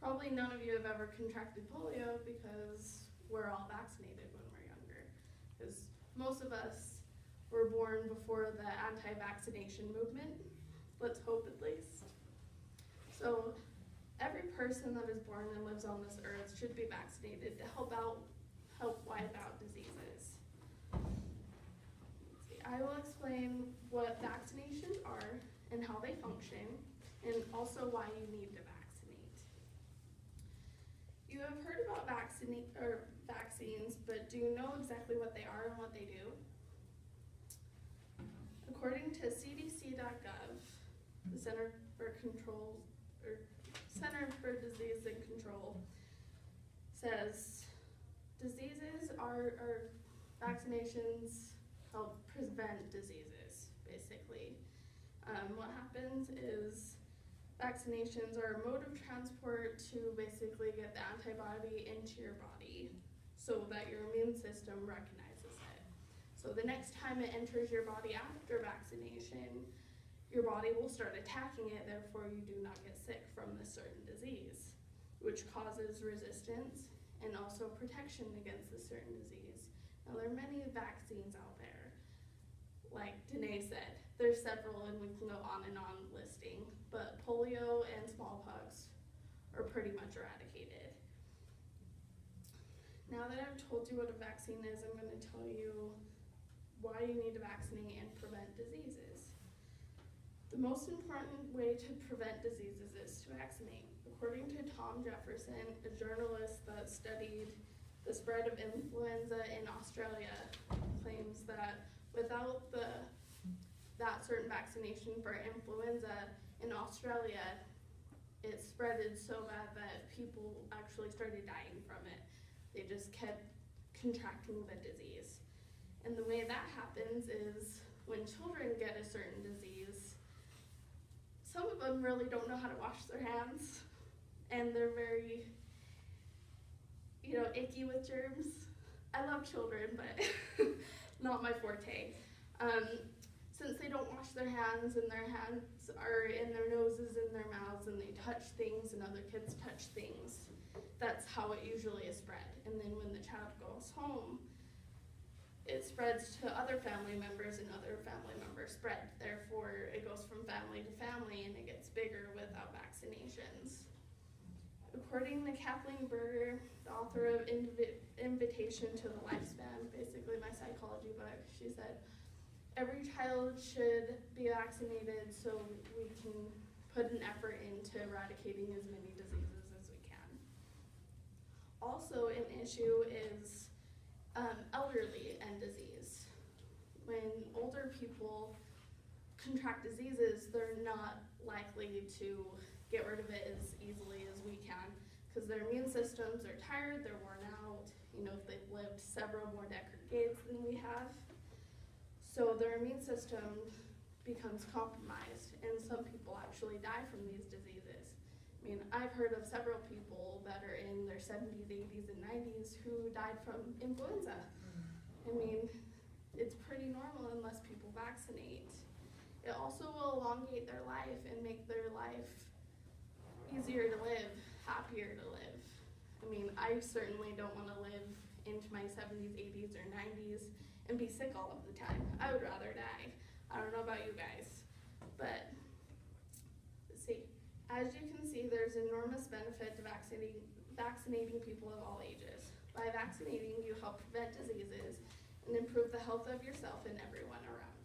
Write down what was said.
Probably none of you have ever contracted polio because we're all vaccinated when we're younger. Because most of us were born before the anti-vaccination movement, let's hope at least. So every person that is born and lives on this earth should be vaccinated to help wipe out diseases. I will explain what vaccinations are and how they function, and also why you need to vaccinate. You have heard about vaccines, but do you know exactly what they are and what they do? According to CDC.gov, the Center for Disease and Control says vaccinations help prevent diseases, basically. What happens is vaccinations are a mode of transport to basically get the antibody into your body so that your immune system recognizes it. So the next time it enters your body after vaccination, your body will start attacking it, therefore you do not get sick from this certain disease, which causes resistance and also protection against the certain disease. Now there are many vaccines out there. Like Danae said, there's several and we can go on and on listing, but polio and smallpox are pretty much eradicated. Now that I've told you what a vaccine is, I'm going to tell you why you need to vaccinate and prevent diseases. The most important way to prevent diseases is to vaccinate. According to Tom Jefferson, a journalist that studied the spread of influenza in Australia, claims that without that certain vaccination for influenza in Australia, it spreaded so bad that people actually started dying from it. They just kept contracting the disease. And the way that happens is when children get a certain disease, some of them really don't know how to wash their hands, and they're very, icky with germs. I love children, but not my forte. Since they don't wash their hands and their hands are in their noses and their mouths and they touch things and other kids touch things, that's how it usually is spread. And then when the child goes home, it spreads to other family members and other family members spread. Therefore, it goes from family to family and it gets bigger without vaccinations. According to Kathleen Berger, the author of Invitation to the Lifespan, basically my psychology book, she said, every child should be vaccinated so we can put an effort into eradicating as many diseases as we can. Also, an issue is elderly and disease. When older people contract diseases, they're not likely to get rid of it as easily as we can because their immune systems are tired, they're worn out, they've lived several more decades than we have. So their immune system becomes compromised, and some people actually die from these diseases. I've heard of several people that are in their 70s, 80s, and 90s who died from influenza. It's pretty normal unless people vaccinate. It also will elongate their life and make their life easier to live, happier to live. I certainly don't want to live into my 70s, 80s, or 90s and be sick all of the time. I would rather die. I don't know about you guys, but let's see. As you can see, there's enormous benefit to vaccinating people of all ages. By vaccinating, you help prevent diseases and improve the health of yourself and everyone around you.